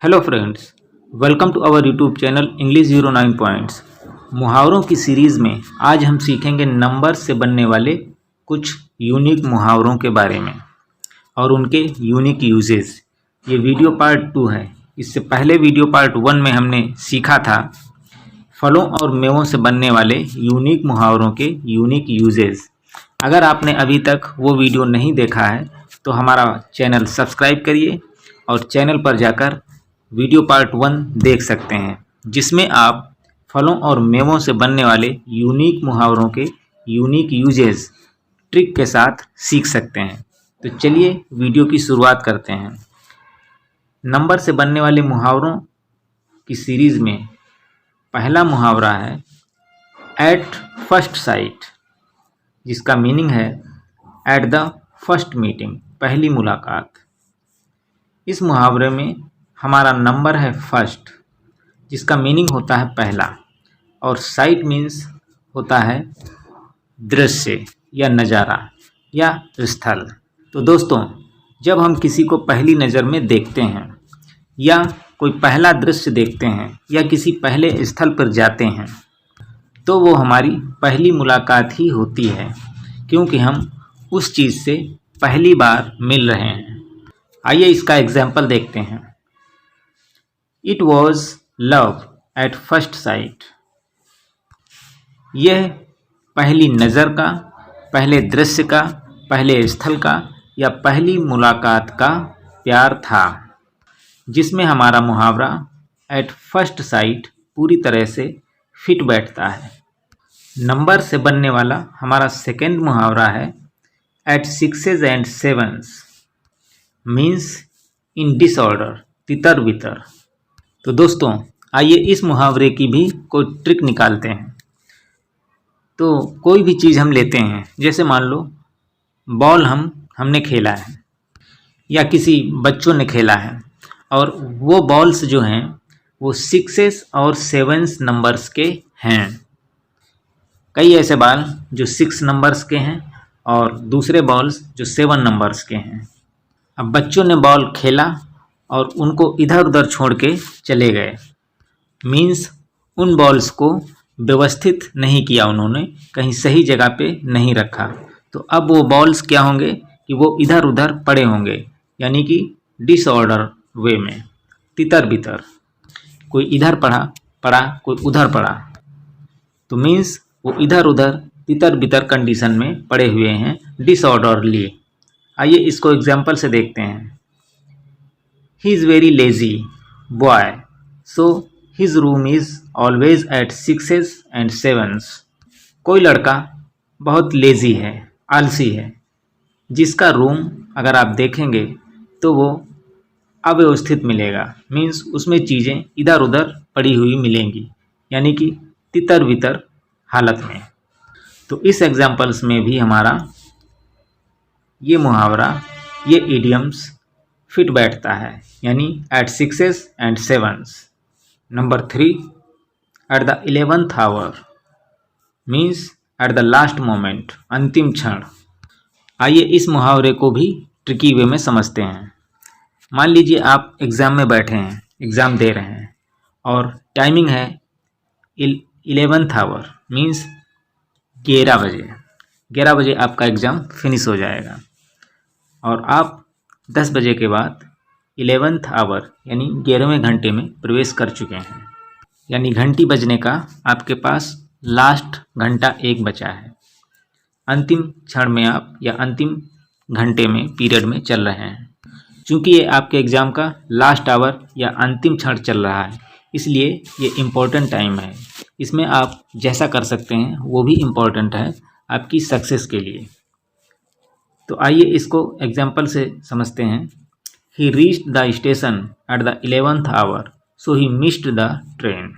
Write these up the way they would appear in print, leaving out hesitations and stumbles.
Hello friends, welcome to our YouTube channel English 09 points. मुहावरों की series में आज हम सीखेंगे नंबर से बनने वाले कुछ यूनिक मुहावरों के बारे में और उनके यूनिक यूजेस। ये वीडियो पार्ट 2 है। इससे पहले वीडियो पार्ट 1 में हमने सीखा था फलों और मेवों से बनने वाले यूनिक मुहावरों के यूनिक यूजेस। अगर आपने अभी तक वो वीडियो नहीं देखा है तो हमारा चैनल सब्सक्राइब करिए और चैनल पर जाकर वीडियो पार्ट 1 देख सकते हैं, जिसमें आप फलों और मेवों से बनने वाले यूनिक मुहावरों के यूनिक यूजेस ट्रिक के साथ सीख सकते हैं। तो चलिए वीडियो की शुरुआत करते हैं। नंबर से बनने वाले मुहावरों की सीरीज़ में पहला मुहावरा है एट फर्स्ट साइट, जिसका मीनिंग है एट द फर्स्ट मीटिंग, पहली मुलाकात। इस मुहावरे में हमारा नंबर है फर्स्ट, जिसका मीनिंग होता है पहला, और साइट मीन्स होता है दृश्य या नज़ारा या स्थल। तो दोस्तों, जब हम किसी को पहली नज़र में देखते हैं या कोई पहला दृश्य देखते हैं या किसी पहले स्थल पर जाते हैं तो वो हमारी पहली मुलाकात ही होती है, क्योंकि हम उस चीज़ से पहली बार मिल रहे हैं। आइए इसका एग्जाम्पल देखते हैं। It was love at first sight. यह पहली नज़र का, पहले दृश्य का, पहले स्थल का या पहली मुलाकात का प्यार था, जिसमें हमारा मुहावरा एट फर्स्ट साइट पूरी तरह से फिट बैठता है। नंबर से बनने वाला हमारा सेकेंड मुहावरा है at sixes and sevens, means in disorder, तितर बितर। तो दोस्तों, आइए इस मुहावरे की भी कोई ट्रिक निकालते हैं। तो कोई भी चीज़ हम लेते हैं, जैसे मान लो बॉल हमने खेला है या किसी बच्चों ने खेला है, और वो बॉल्स जो हैं वो सिक्सेस और सेवन्स नंबर्स के हैं। कई ऐसे बॉल जो 6 नंबर्स के हैं और दूसरे बॉल्स जो 7 नंबर्स के हैं। अब बच्चों ने बॉल खेला और उनको इधर उधर छोड़ के चले गए, मीन्स उन बॉल्स को व्यवस्थित नहीं किया उन्होंने, कहीं सही जगह पे नहीं रखा। तो अब वो बॉल्स क्या होंगे कि वो इधर उधर पड़े होंगे, यानी कि डिसऑर्डर वे में, तितर बितर। कोई इधर पड़ा कोई उधर पड़ा, तो मीन्स वो इधर उधर तितर बितर कंडीशन में पड़े हुए हैं, डिसऑर्डरली। आइए इसको एग्जाम्पल से देखते हैं। He is very lazy boy, so his room is always at 6s and 7s. कोई लड़का बहुत लेज़ी है, आलसी है, जिसका रूम अगर आप देखेंगे तो वो अव्यवस्थित मिलेगा, मीन्स उसमें चीज़ें इधर उधर पड़ी हुई मिलेंगी, यानी कि तितर बितर हालत में। तो इस एग्जाम्पल्स में भी हमारा ये मुहावरा, ये इडियम्स फिट बैठता है, यानी at sixes and sevens. Number 3 at the 11th hour, means at the last moment, अंतिम क्षण। आइए इस मुहावरे को भी ट्रिकी वे में समझते हैं। मान लीजिए आप एग्ज़ाम में बैठे हैं, एग्ज़ाम दे रहे हैं, और टाइमिंग है 11th आवर, मीन्स 11 बजे। 11 बजे आपका एग्ज़ाम फिनिश हो जाएगा और आप 10 बजे के बाद 11th आवर यानी 11वें घंटे में प्रवेश कर चुके हैं, यानी घंटी बजने का आपके पास लास्ट घंटा 1 बचा है। अंतिम क्षण में आप या अंतिम घंटे में पीरियड में चल रहे हैं। चूँकि ये आपके एग्ज़ाम का लास्ट आवर या अंतिम क्षण चल रहा है, इसलिए ये इम्पोर्टेंट टाइम है। इसमें आप जैसा कर सकते हैं वो भी इम्पोर्टेंट है आपकी सक्सेस के लिए। तो आइए इसको एग्जाम्पल से समझते हैं। He reached the station at the 11th hour, so he missed the train.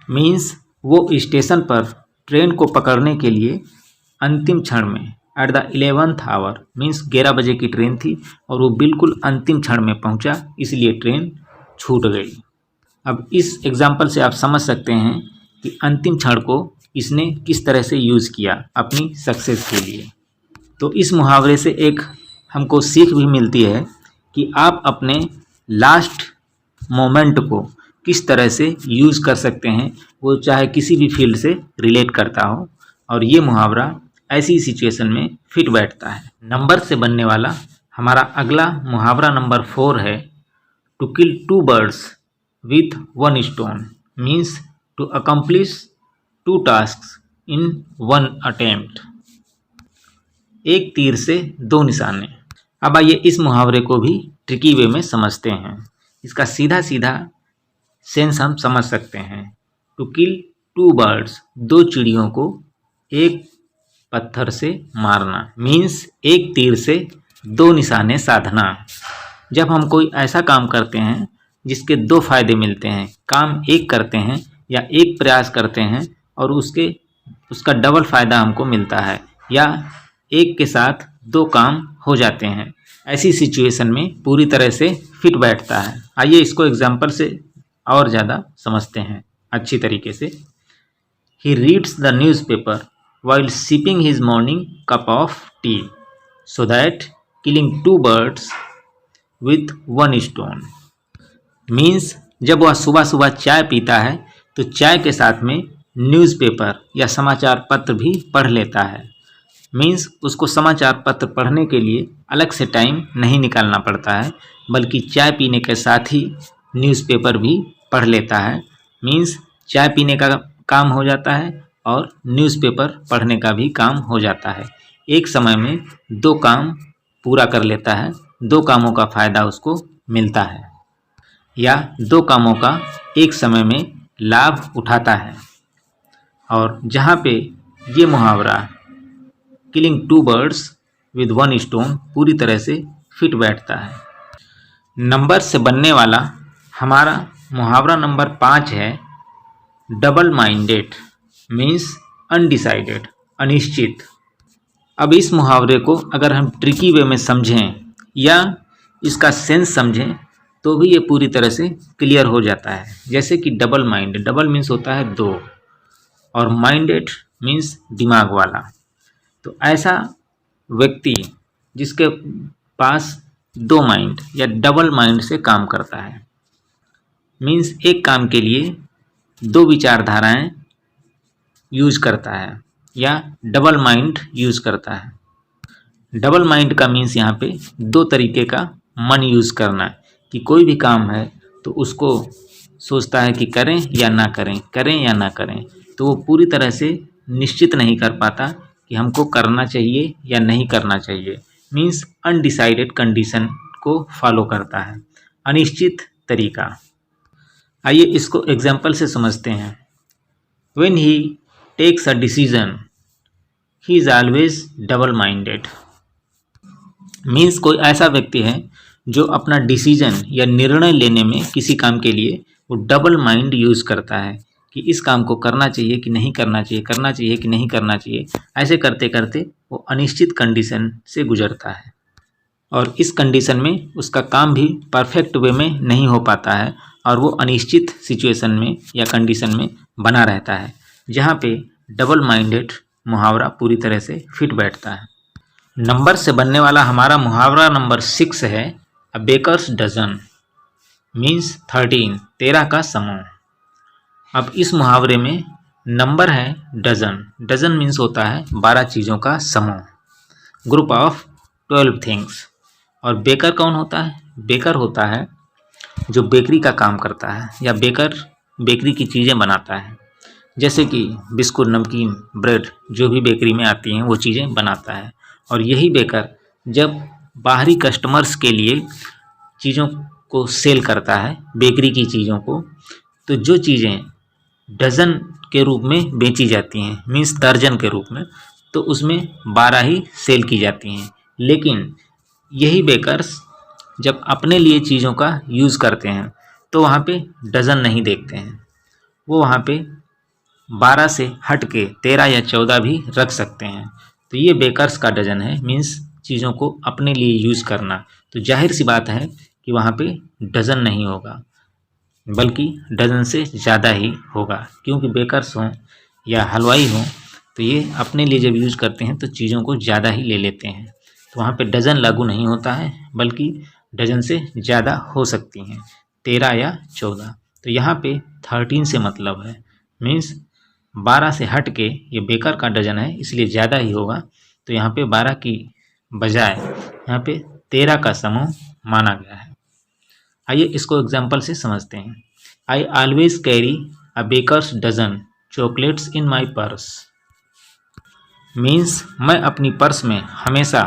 Means वो स्टेशन पर ट्रेन को पकड़ने के लिए अंतिम क्षण में, eight the 11th hour means 11 बजे की ट्रेन थी और वो बिल्कुल अंतिम क्षण में पहुंचा, इसलिए ट्रेन छूट गई। अब इस एग्जाम्पल से आप समझ सकते हैं कि अंतिम क्षण को इसने किस तरह से यूज़ किया अपनी सक्सेस के लिए। तो इस मुहावरे से एक हमको सीख भी मिलती है कि आप अपने लास्ट मोमेंट को किस तरह से यूज़ कर सकते हैं, वो चाहे किसी भी फील्ड से रिलेट करता हो, और ये मुहावरा ऐसी सिचुएशन में फिट बैठता है। नंबर से बनने वाला हमारा अगला मुहावरा नंबर 4 है, to kill 2 birds with 1 stone means to accomplish 2 tasks in 1 attempt। एक तीर से 2 निशाने। अब आइए इस मुहावरे को भी ट्रिकी वे में समझते हैं। इसका सीधा सीधा सेंस हम समझ सकते हैं। टू किल 2 birds, 2 चिड़ियों को एक पत्थर से मारना मीन्स एक तीर से 2 निशाने साधना। जब हम कोई ऐसा काम करते हैं जिसके 2 फायदे मिलते हैं, काम एक करते हैं या एक प्रयास करते हैं और उसका डबल फायदा हमको मिलता है, या एक के साथ 2 काम हो जाते हैं, ऐसी सिचुएशन में पूरी तरह से फिट बैठता है। आइए इसको एग्जाम्पल से और ज़्यादा समझते हैं अच्छी तरीके से। He reads the newspaper while sipping his morning cup of tea so that killing 2 birds with 1 stone means जब वह सुबह सुबह चाय पीता है तो चाय के साथ में न्यूज़पेपर या समाचार पत्र भी पढ़ लेता है। मीन्स उसको समाचार पत्र पढ़ने के लिए अलग से टाइम नहीं निकालना पड़ता है, बल्कि चाय पीने के साथ ही न्यूज़पेपर भी पढ़ लेता है। मीन्स चाय पीने का काम हो जाता है और न्यूज़पेपर पढ़ने का भी काम हो जाता है। एक समय में 2 काम पूरा कर लेता है, 2 कामों का फ़ायदा उसको मिलता है, या 2 कामों का एक समय में लाभ उठाता है। और जहाँ पे ये मुहावरा किलिंग 2 birds with 1 stone पूरी तरह से फिट बैठता है। नंबर से बनने वाला हमारा मुहावरा नंबर 5 है, डबल माइंडेड मीन्स अनडिसाइडेड, अनिश्चित। अब इस मुहावरे को अगर हम ट्रिकी वे में समझें या इसका सेंस समझें तो भी ये पूरी तरह से क्लियर हो जाता है। जैसे कि डबल माइंड, डबल मीन्स होता है 2 और माइंडेड मीन्स दिमाग वाला। तो ऐसा व्यक्ति जिसके पास 2 माइंड या डबल माइंड से काम करता है, मीन्स एक काम के लिए 2 विचारधाराएं यूज करता है या डबल माइंड यूज करता है। डबल माइंड का मीन्स यहाँ पे 2 तरीके का मन यूज करना, कि कोई भी काम है तो उसको सोचता है कि करें या ना करें, करें या ना करें, तो वो पूरी तरह से निश्चित नहीं कर पाता कि हमको करना चाहिए या नहीं करना चाहिए। मीन्स अनडिसाइडेड कंडीशन को फॉलो करता है, अनिश्चित तरीका। आइए इसको एग्जाम्पल से समझते हैं। When he takes a decision, he is always double minded। Means कोई ऐसा व्यक्ति है जो अपना डिसीजन या निर्णय लेने में किसी काम के लिए वो डबल माइंड यूज़ करता है कि इस काम को करना चाहिए कि नहीं करना चाहिए, करना चाहिए कि नहीं करना चाहिए। ऐसे करते करते वो अनिश्चित कंडीशन से गुजरता है और इस कंडीशन में उसका काम भी परफेक्ट वे में नहीं हो पाता है और वो अनिश्चित सिचुएशन में या कंडीशन में बना रहता है, जहाँ पे डबल माइंडेड मुहावरा पूरी तरह से फिट बैठता है। नंबर से बनने वाला हमारा मुहावरा नंबर 6 है, अ बेकर्स डजन मीन्स 13 का समूह। अब इस मुहावरे में नंबर है डजन, डजन मीन्स होता है 12 चीज़ों का समूह, ग्रुप ऑफ 12 थिंग्स। और बेकर कौन होता है? बेकर होता है जो बेकरी का काम करता है या बेकर बेकरी की चीज़ें बनाता है, जैसे कि बिस्कुट, नमकीन, ब्रेड, जो भी बेकरी में आती हैं वो चीज़ें बनाता है। और यही बेकर जब बाहरी कस्टमर्स के लिए चीज़ों को सेल करता है, बेकरी की चीज़ों को, तो जो चीज़ें डज़न के रूप में बेची जाती हैं, मीन्स दर्जन के रूप में, तो उसमें 12 ही सेल की जाती हैं। लेकिन यही बेकर्स जब अपने लिए चीज़ों का यूज़ करते हैं तो वहाँ पे डज़न नहीं देखते हैं, वो वहाँ पे 12 से हट के 13 या 14 भी रख सकते हैं। तो ये बेकर्स का डजन है, मीन्स चीज़ों को अपने लिए यूज़ करना। तो जाहिर सी बात है कि वहाँ पे डजन नहीं होगा, बल्कि डजन से ज़्यादा ही होगा, क्योंकि बेकर्स हों या हलवाई हों तो ये अपने लिए जब यूज़ करते हैं तो चीज़ों को ज़्यादा ही ले लेते हैं। तो वहाँ पे डजन लागू नहीं होता है, बल्कि डजन से ज़्यादा हो सकती हैं। 13 या 14। तो यहाँ पे 13 से मतलब है, मीन्स 12 से हट के ये बेकर का डजन है इसलिए ज़्यादा ही होगा। तो यहाँ पे 12 की बजाय यहाँ पे 13 का समूह माना गया है। आइए इसको एग्जाम्पल से समझते हैं। I always carry a baker's dozen chocolates in my purse. Means मैं अपनी पर्स में हमेशा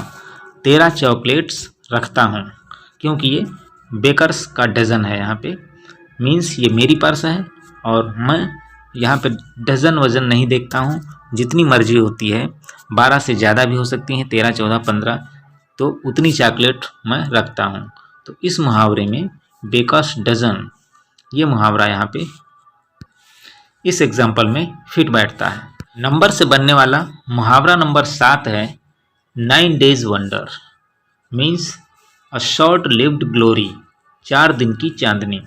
13 चॉकलेट्स रखता हूँ, क्योंकि ये बेकर्स का डज़न है यहाँ पे। मीन्स ये मेरी पर्स है और मैं यहाँ पे डज़न वज़न नहीं देखता हूँ, जितनी मर्जी होती है, 12 से ज़्यादा भी हो सकती हैं, 13, 14, 15, तो उतनी चॉकलेट मैं रखता हूँ। तो इस मुहावरे में बेकर्स डज़न ये मुहावरा यहाँ पे इस एग्जाम्पल में फिट बैठता है। नंबर से बनने वाला मुहावरा नंबर 7 है 9 days wonder. Means a short lived glory, 4 दिन की चांदनी।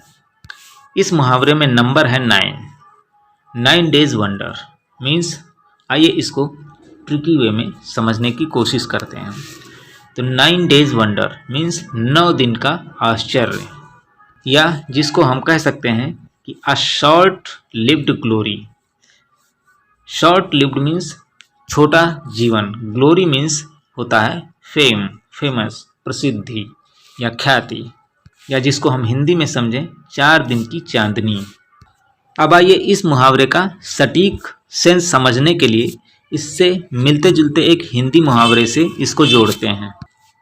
इस मुहावरे में नंबर है 9 डेज वंडर। मीन्स आइए इसको ट्रिकी वे में समझने की कोशिश करते हैं। तो 9 डेज वंडर मीन्स 9 दिन का आश्चर्य, या जिसको हम कह सकते हैं कि a short lived glory. Short lived means छोटा जीवन, ग्लोरी मीन्स होता है फेम, फेमस, प्रसिद्धि या ख्याति, या जिसको हम हिंदी में समझें 4 दिन की चांदनी। अब आइए इस मुहावरे का सटीक सेंस समझने के लिए इससे मिलते जुलते एक हिंदी मुहावरे से इसको जोड़ते हैं।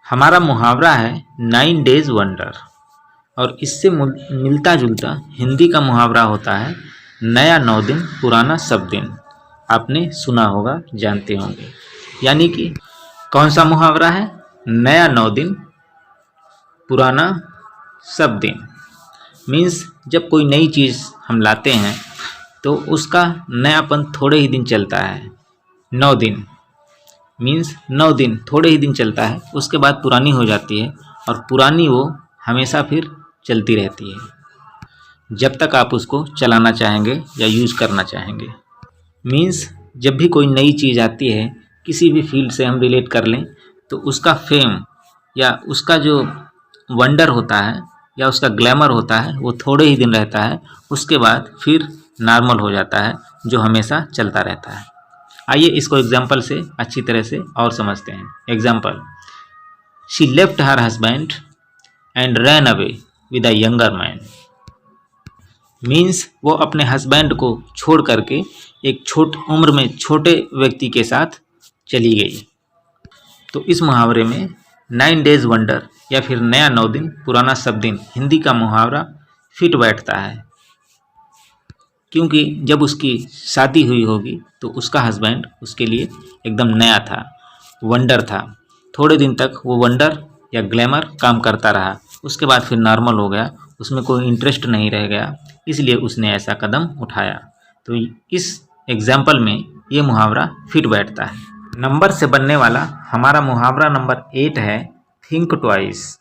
हमारा मुहावरा है 9 डेज वंडर, और इससे मिलता जुलता हिंदी का मुहावरा होता है नया 9 दिन पुराना सब दिन। आपने सुना होगा, जानते होंगे। यानी कि कौन सा मुहावरा है? नया 9 दिन पुराना सब दिन। मीन्स जब कोई नई चीज़ हम लाते हैं तो उसका नयापन थोड़े ही दिन चलता है। 9 दिन मीन्स 9 दिन थोड़े ही दिन चलता है, उसके बाद पुरानी हो जाती है, और पुरानी वो हमेशा फिर चलती रहती है जब तक आप उसको चलाना चाहेंगे या यूज़ करना चाहेंगे। मीन्स जब भी कोई नई चीज़ आती है, किसी भी फील्ड से हम रिलेट कर लें, तो उसका फेम या उसका जो वंडर होता है या उसका ग्लैमर होता है वो थोड़े ही दिन रहता है, उसके बाद फिर नॉर्मल हो जाता है, जो हमेशा चलता रहता है। आइए इसको एग्जाम्पल से अच्छी तरह से और समझते हैं। Example, she left her husband and ran away with a younger man. Means वो अपने हस्बैंड को छोड़ करके एक उम्र में छोटे व्यक्ति के साथ चली गई। तो इस मुहावरे में 9 डेज वंडर या फिर नया 9 दिन पुराना सब दिन हिंदी का मुहावरा फिट बैठता है, क्योंकि जब उसकी शादी हुई होगी तो उसका हस्बैंड उसके लिए एकदम नया था, वंडर था। थोड़े दिन तक वो वंडर या ग्लैमर काम करता रहा, उसके बाद फिर नॉर्मल हो गया, उसमें कोई इंटरेस्ट नहीं रह गया, इसलिए उसने ऐसा कदम उठाया। तो इस एग्जाम्पल में ये मुहावरा फिट बैठता है। नंबर से बनने वाला हमारा मुहावरा नंबर 8 है थिंक ट्वाइस।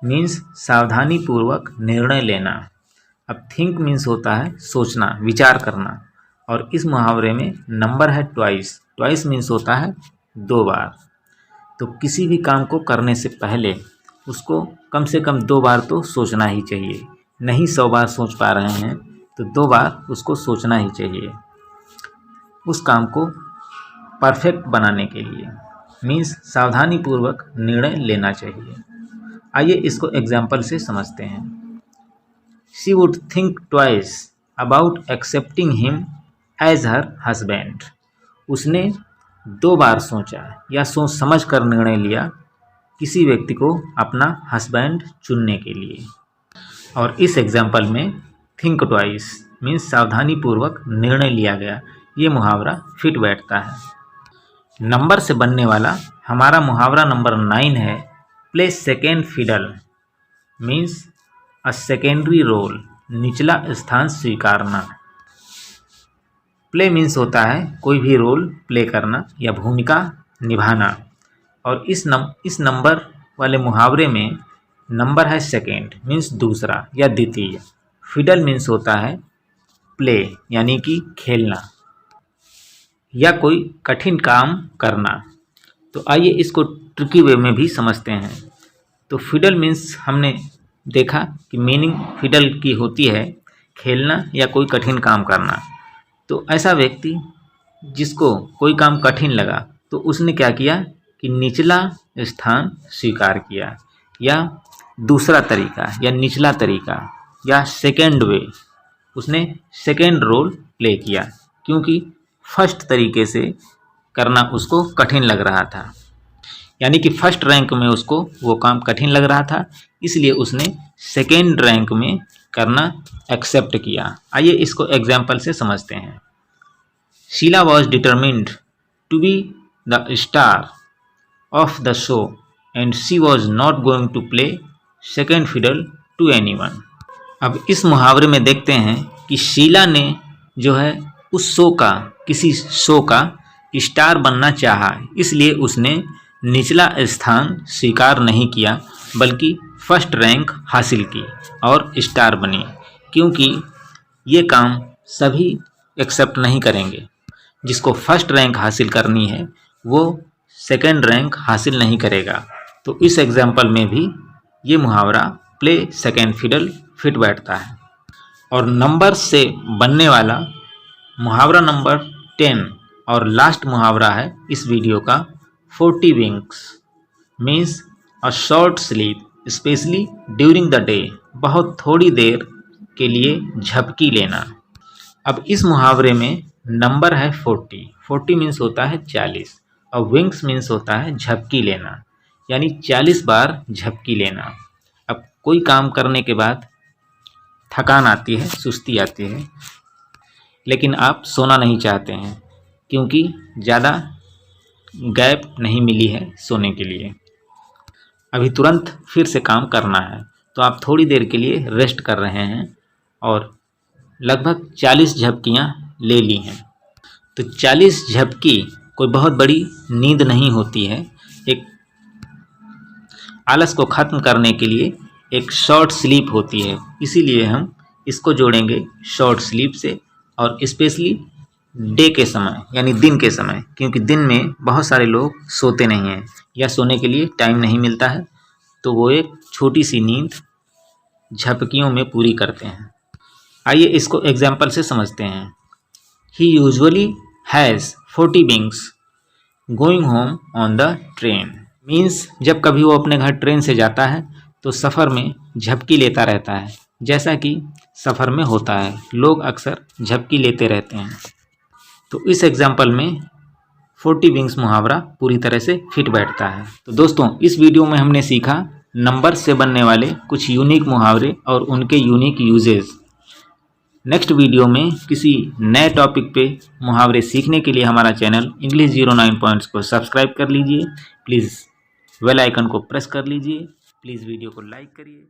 मीन्स सावधानी पूर्वक निर्णय लेना। अब थिंक मीन्स होता है सोचना, विचार करना, और इस मुहावरे में नंबर है ट्वाइस। ट्वाइस मीन्स होता है 2 बार। तो किसी भी काम को करने से पहले उसको कम से कम 2 बार तो सोचना ही चाहिए। नहीं 100 बार सोच पा रहे हैं तो 2 बार उसको सोचना ही चाहिए उस काम को परफेक्ट बनाने के लिए। मीन्स सावधानी पूर्वक निर्णय लेना चाहिए। आइए इसको एग्जाम्पल से समझते हैं। She would think twice about accepting him as her husband. उसने 2 बार सोचा या सोच समझ कर निर्णय लिया किसी व्यक्ति को अपना हस्बैंड चुनने के लिए। और इस एग्जाम्पल में थिंक ट्वाइस मीन्स सावधानी पूर्वक निर्णय लिया गया, ये मुहावरा फिट बैठता है। नंबर से बनने वाला हमारा मुहावरा नंबर 9 है play second fiddle. Means a secondary role, निचला स्थान स्वीकारना। प्ले मीन्स होता है कोई भी रोल प्ले करना या भूमिका निभाना, और इस नंबर वाले मुहावरे में नंबर है सेकेंड मीन्स दूसरा या द्वितीय। फिडल मीन्स होता है प्ले यानी कि खेलना या कोई कठिन काम करना। तो आइए इसको ट्रिकी वे में भी समझते हैं। तो फिडल मीन्स हमने देखा कि मीनिंग फिडल की होती है खेलना या कोई कठिन काम करना। तो ऐसा व्यक्ति जिसको कोई काम कठिन लगा तो उसने क्या किया कि निचला स्थान स्वीकार किया, या दूसरा तरीका या निचला तरीका या सेकेंड वे, उसने सेकेंड रोल प्ले किया, क्योंकि फर्स्ट तरीके से करना उसको कठिन लग रहा था, यानी कि फर्स्ट रैंक में उसको वो काम कठिन लग रहा था, इसलिए उसने सेकेंड रैंक में करना एक्सेप्ट किया। आइए इसको एग्जाम्पल से समझते हैं। Sheela was determined to be the star of the show and she was not going to play second fiddle to anyone. अब इस मुहावरे में देखते हैं कि शीला ने जो है उस शो का, किसी शो का स्टार बनना चाहा, इसलिए उसने निचला स्थान स्वीकार नहीं किया बल्कि फर्स्ट रैंक हासिल की और स्टार बनी, क्योंकि ये काम सभी एक्सेप्ट नहीं करेंगे। जिसको फर्स्ट रैंक हासिल करनी है वो सेकेंड रैंक हासिल नहीं करेगा। तो इस एग्जाम्पल में भी ये मुहावरा प्ले सेकेंड फिडल फिट बैठता है। और नंबर से बनने वाला मुहावरा नंबर 10 और लास्ट मुहावरा है इस वीडियो का 40 winks means a short sleep specially during the day, बहुत थोड़ी देर के लिए झपकी लेना। अब इस मुहावरे में नंबर है 40, 40 मीन्स होता है 40 और विंग्स मीन्स होता है झपकी लेना, यानी 40 बार झपकी लेना। अब कोई काम करने के बाद थकान आती है, सुस्ती आती है, लेकिन आप सोना नहीं चाहते हैं क्योंकि ज़्यादा गैप नहीं मिली है सोने के लिए, अभी तुरंत फिर से काम करना है, तो आप थोड़ी देर के लिए रेस्ट कर रहे हैं और लगभग 40 झपकियाँ ले ली हैं। तो 40 झपकी कोई बहुत बड़ी नींद नहीं होती है, एक आलस को ख़त्म करने के लिए एक शॉर्ट स्लीप होती है, इसीलिए हम इसको जोड़ेंगे शॉर्ट स्लीप से, और स्पेशली डे के समय यानी दिन के समय, क्योंकि दिन में बहुत सारे लोग सोते नहीं हैं या सोने के लिए टाइम नहीं मिलता है, तो वो एक छोटी सी नींद झपकियों में पूरी करते हैं। आइए इसको एग्जाम्पल से समझते हैं। He usually has 40 wings going home on the train means जब कभी वो अपने घर ट्रेन से जाता है तो सफ़र में झपकी लेता रहता है, जैसा कि सफ़र में होता है, लोग अक्सर झपकी लेते रहते हैं। तो इस एग्जाम्पल में 40 विंग्स मुहावरा पूरी तरह से फिट बैठता है। तो दोस्तों, इस वीडियो में हमने सीखा नंबर से बनने वाले कुछ यूनिक मुहावरे और उनके यूनिक यूजेस। नेक्स्ट वीडियो में किसी नए टॉपिक पे मुहावरे सीखने के लिए हमारा चैनल इंग्लिश 09 पॉइंट्स को सब्सक्राइब कर लीजिए। प्लीज़ बेल आइकन को प्रेस कर लीजिए। प्लीज़ वीडियो को लाइक करिए।